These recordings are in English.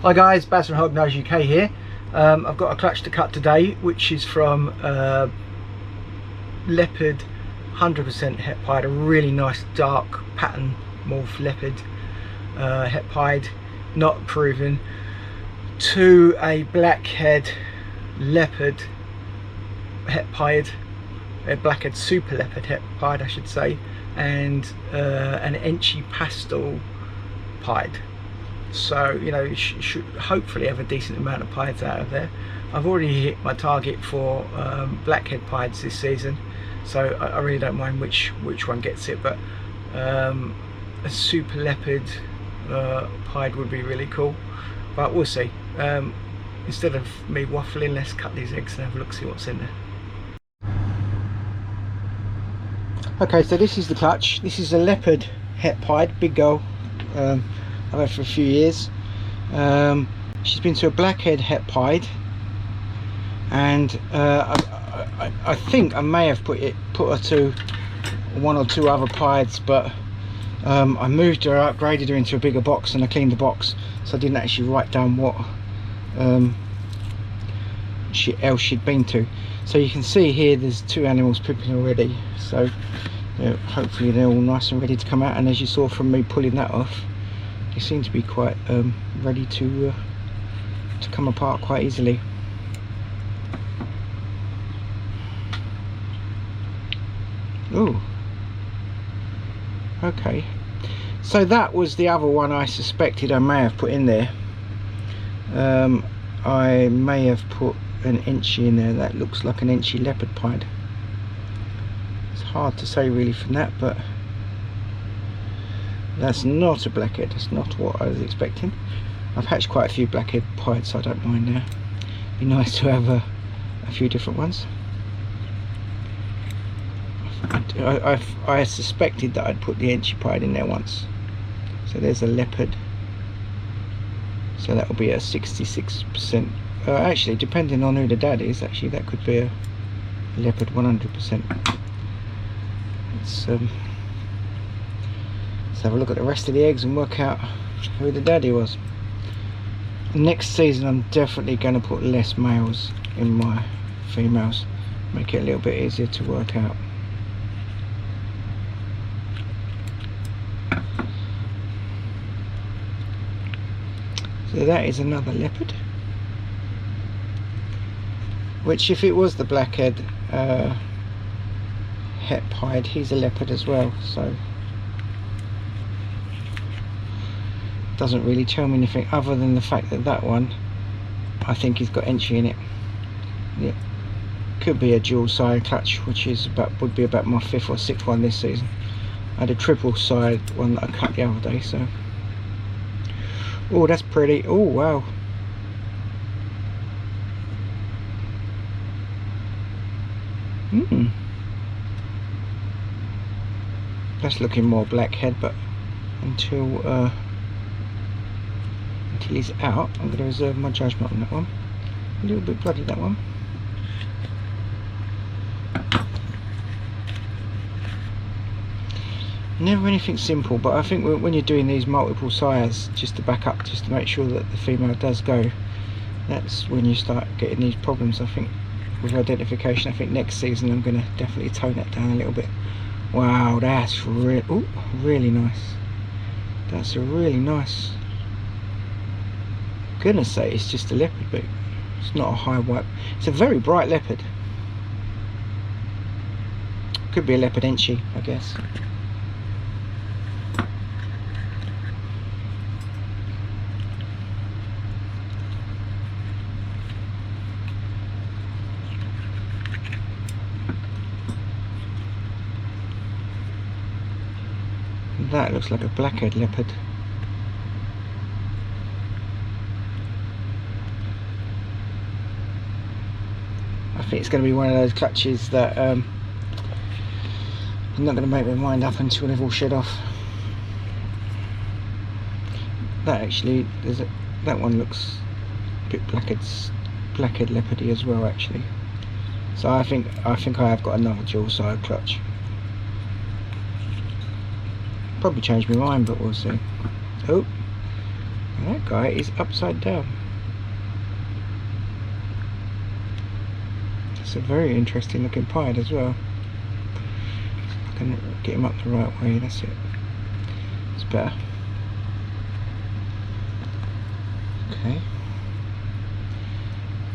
Hi guys, Baz from Hognose UK here. I've got a clutch to cut today, which is from leopard 100% het pied, a really nice dark pattern morph leopard het pied, not proven, to a blackhead leopard het pied, a blackhead super leopard het pied I should say, and an Enchy pastel pied. So, you know, you should hopefully have a decent amount of pieds out of there. I've already hit my target for blackhead pieds this season, so I really don't mind which one gets it, but a super leopard pied would be really cool, but we'll see. Instead of me waffling, let's cut these eggs and have a look, see what's in there. Okay, so this is the clutch. This is a leopard het pied, big girl. I've had for a few years. She's been to a blackhead het pied, and I think I may have put her to one or two other pieds, but I moved her, upgraded her into a bigger box, and I cleaned the box, so I didn't actually write down what else she'd been to. So you can see here there's two animals pooping already, so hopefully they're all nice and ready to come out, and as you saw from me pulling that off, they seem to be quite ready to come apart quite easily. Oh, okay, so that was the other one I suspected I may have put in there. I may have put an Enchy in there. That looks like an Enchy leopard pied. It's hard to say really from that, but that's not a blackhead. That's not what I was expecting. I've hatched quite a few blackhead pieds, so I don't mind now. Be nice to have a few different ones. I suspected that I'd put the Enchy pied in there once. So there's a leopard. So that will be a 66%. Actually, depending on who the dad is, actually that could be a leopard 100%. It's Let's have a look at the rest of the eggs and work out who the daddy was. Next season I'm definitely going to put less males in my females, make it a little bit easier to work out. So that is another leopard, which if it was the blackhead het pied, he's a leopard as well, so doesn't really tell me anything other than the fact that that one I think he's got Enchy in it. Yeah, could be a dual side clutch, which is would be about my 5th or 6th one this season. I had a triple side one that I cut the other day, so oh, that's pretty. Oh wow, that's looking more blackhead, but until he's out, I'm going to reserve my judgment on that one. A little bit bloody, that one. Never anything simple, but I think when you're doing these multiple sires, just to back up, just to make sure that the female does go, that's when you start getting these problems. I think with identification, I think next season I'm going to definitely tone that down a little bit. Wow, that's really nice. That's a really nice. I'm gonna say it's just a leopard, but it's not a high white. It's a very bright leopard. Could be a leopard Enchy, I guess. That looks like a blackhead leopard. I think it's going to be one of those clutches that I'm not going to make my mind up until they've all shed off. That actually, that one looks a bit blackhead leopardy as well, actually. So I think I have got another dual side clutch. Probably change my mind, but we'll see. Oh, And that guy is upside down. It's a very interesting looking pied as well. I can get him up the right way, that's it. It's better. Okay.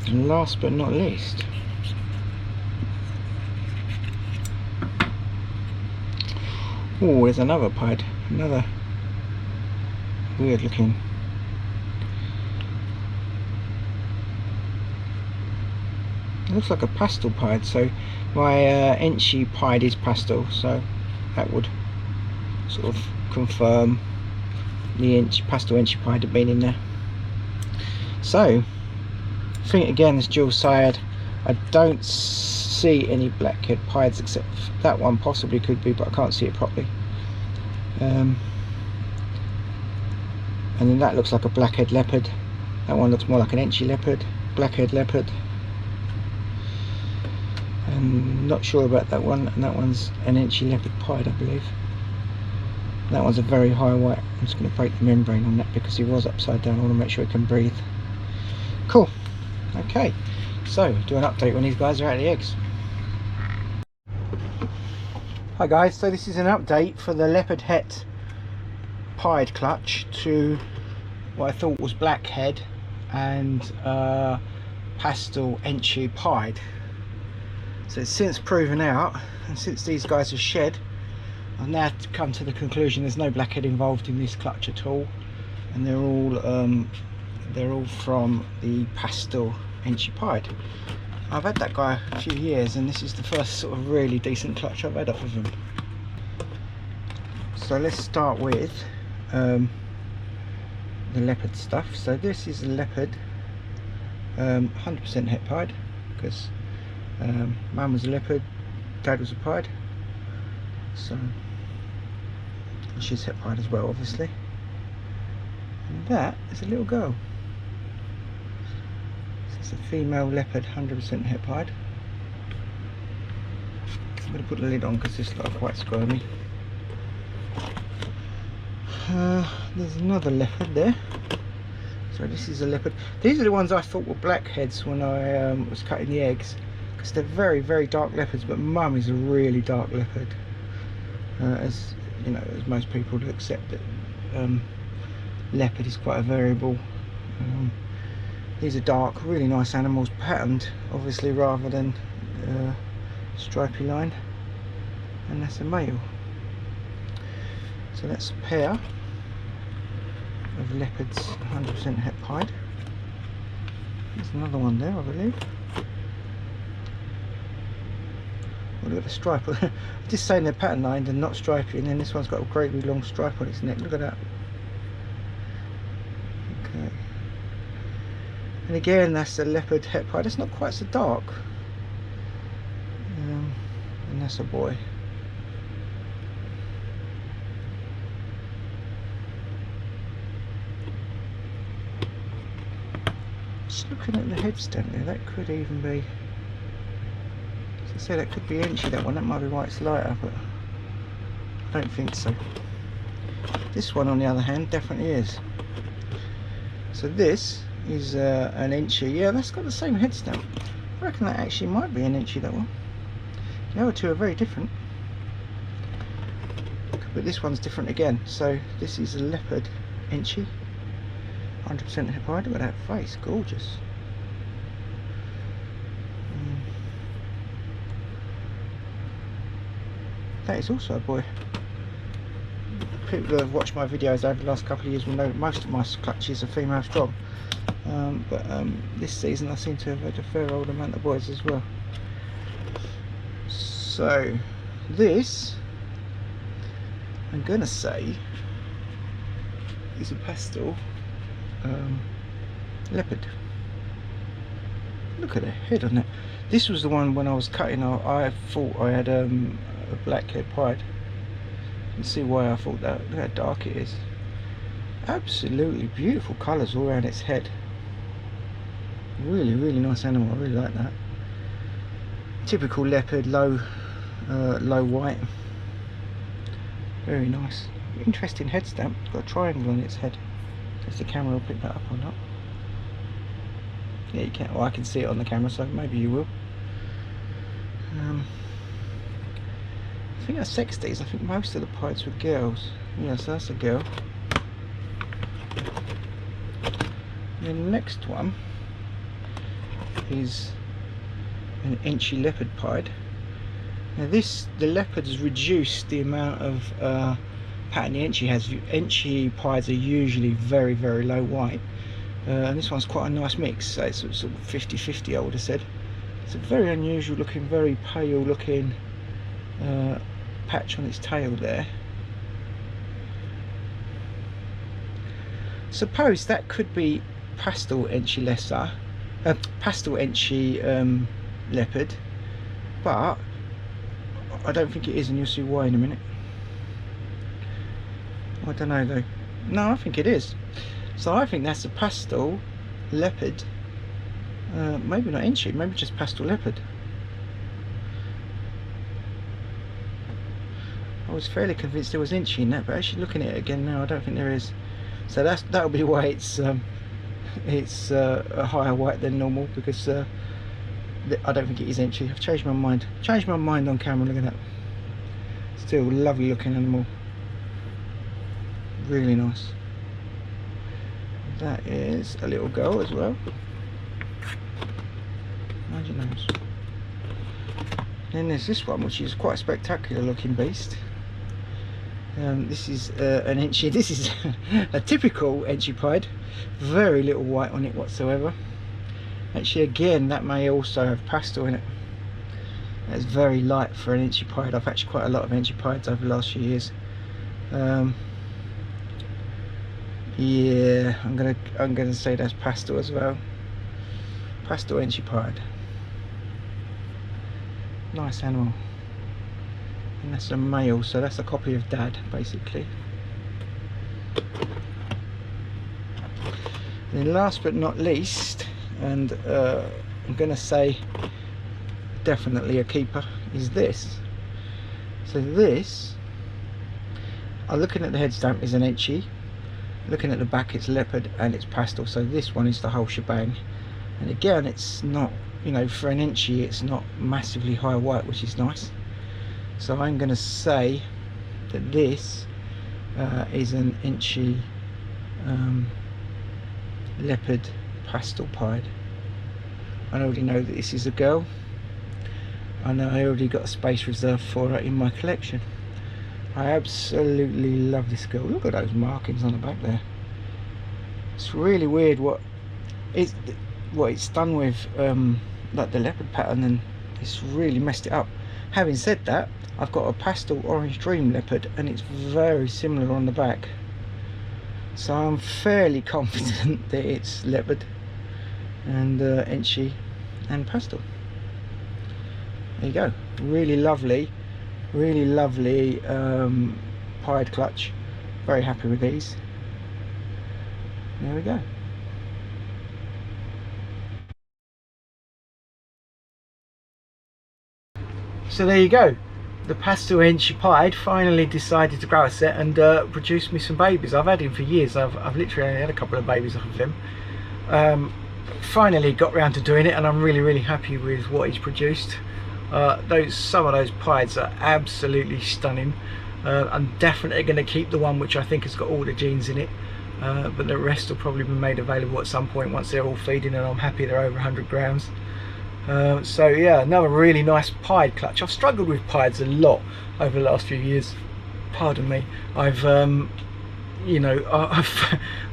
And last but not least, oh, there's another pied, another weird looking. It looks like a pastel pied, so my Enchi pied is pastel, so that would sort of confirm the pastel Enchi pied had been in there. So I think again, as Jules said, I don't see any blackhead pieds except that one possibly could be, but I can't see it properly. And then that looks like a blackhead leopard. That one looks more like an Enchi leopard, blackhead leopard. I'm not sure about that one, and that one's an Enchi leopard pied, I believe. That one's a very high white. I'm just going to break the membrane on that because he was upside down. I want to make sure he can breathe. Cool. Okay, so do an update when these guys are out of the eggs. Hi guys, so this is an update for the leopard het pied clutch to what I thought was blackhead and pastel Enchi pied. So it's since proven out, and since these guys have shed, I've now come to the conclusion there's no blackhead involved in this clutch at all, and they're all from the pastel Enchi pied. I've had that guy a few years, and this is the first sort of really decent clutch I've had off of him. So let's start with the leopard stuff. So this is a leopard, 100% het pied, because mum was a leopard, dad was a pied, so and she's het pied as well, obviously. And that is a little girl. So it's a female leopard, 100% het pied. I'm going to put the lid on because this looks quite squirmy. There's another leopard there. So this is a leopard. These are the ones I thought were blackheads when I was cutting the eggs, because they're very, very dark leopards, but mum is a really dark leopard. As you know, as most people would accept that leopard is quite a variable. These are dark, really nice animals, patterned obviously rather than stripy line, and that's a male. So that's a pair of leopards, 100% het pied. There's another one there, I believe. Oh, look at the stripe. Just saying they're pattern lined and not stripy, and then this one's got a great big long stripe on its neck. Look at that. Okay. And again, that's a leopard het pied. It's not quite so dark. And that's a boy. Just looking at the head stamp there, that could even be, as I say, that could be Enchi, that one. That might be why it's lighter, but I don't think so. This one on the other hand definitely is. So this is an Enchi. Yeah, that's got the same head stamp. I reckon that actually might be an Enchi, that one. The other two are very different, but this one's different again. So this is a leopard Enchi, 100% het pied. Look at that face, gorgeous. That is also a boy. People who have watched my videos over the last couple of years will know most of my clutches are female strong, but this season I seem to have had a fair old amount of boys as well. So this, I'm gonna say, is a pastel leopard. Look at the head on that. This was the one when I was cutting, I thought I had a blackhead pied. You can see why I thought that. Look how dark it is. Absolutely beautiful colours all around its head. Really, really nice animal. I really like that. Typical leopard, low white. Very nice. Interesting head stamp. It's got a triangle on its head. Does the camera will pick that up or not? Yeah, you can. Well, I can see it on the camera, so maybe you will. I think that's 60s. I think most of the pieds were girls. Yeah, so that's a girl. The next one is an inchy leopard pied. Now the leopard has reduced the amount of pattern the inchy has. Inchy pieds are usually very, very low white, and this one's quite a nice mix, so it's sort of 50-50 I would have said. It's a very unusual looking, very pale looking patch on its tail there. Suppose that could be pastel inchy lesser, pastel inchy leopard, but I don't think it is, and you'll see why in a minute. I don't know though. No, I think it is. So I think that's a pastel leopard. Maybe not inchy, maybe just pastel leopard. I was fairly convinced there was inchy in that, but actually looking at it again now, I don't think there is. So that'll be why it's a higher white than normal, because I don't think it is inchy. I've changed my mind. Changed my mind on camera. Look at that. Still lovely looking animal. Really nice. That is a little girl as well. Mind your nose. Then there's this one, which is quite a spectacular looking beast. This is an inchy. This is a typical inchy pied. Very little white on it whatsoever. Actually, again, that may also have pastel in it. That's very light for an inchy pied. I've hatched quite a lot of inchy pieds over the last few years. Yeah, I'm gonna say that's pastel as well. Pastel inchy pied. Nice animal. And that's a male, so that's a copy of Dad, basically. And then last but not least, and I'm going to say definitely a keeper, is this. So this, looking at the head stamp, is an inchy. Looking at the back, it's leopard and it's pastel. So this one is the whole shebang. And again, it's not, you know, for an inchy, it's not massively high white, which is nice. So I'm going to say that this is an inchy leopard pastel pied. I already know that this is a girl. I know I already got a space reserved for her in my collection. I absolutely love this girl. Look at those markings on the back there. It's really weird what it's done with like the leopard pattern, and it's really messed it up. Having said that, I've got a pastel orange dream leopard and it's very similar on the back, so I'm fairly confident that it's leopard and inchy and pastel. There you go. Really lovely pied clutch. Very happy with these. There we go. So there you go. The pastel inchy pied finally decided to grow a set and produce me some babies. I've had him for years. I've literally only had a couple of babies off of him. Finally got round to doing it, and I'm really happy with what he's produced. Some of those pieds are absolutely stunning. I'm definitely going to keep the one which I think has got all the genes in it, but the rest will probably be made available at some point once they're all feeding, and I'm happy they're over 100 grams. So yeah, another really nice pied clutch. I've struggled with pieds a lot over the last few years. Pardon me. I've you know,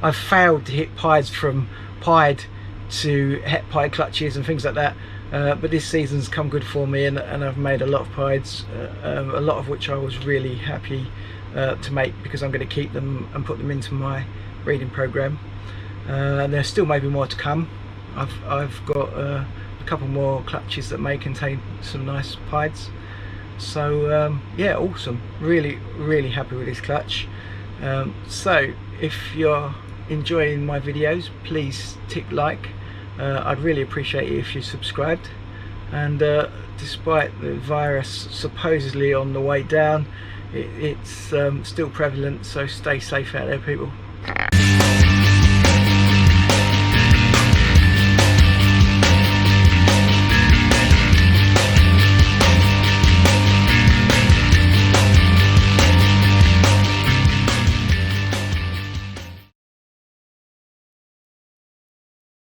I've failed to hit pieds from pied to het pied clutches and things like that. But this season's come good for me, and I've made a lot of pieds, a lot of which I was really happy to make, because I'm going to keep them and put them into my breeding program. And there's still maybe more to come. I've got a couple more clutches that may contain some nice pieds. So yeah, awesome. Really happy with this clutch. So if you're enjoying my videos, please tick like. I'd really appreciate it if you subscribed, and despite the virus supposedly on the way down, it's still prevalent, so stay safe out there, people.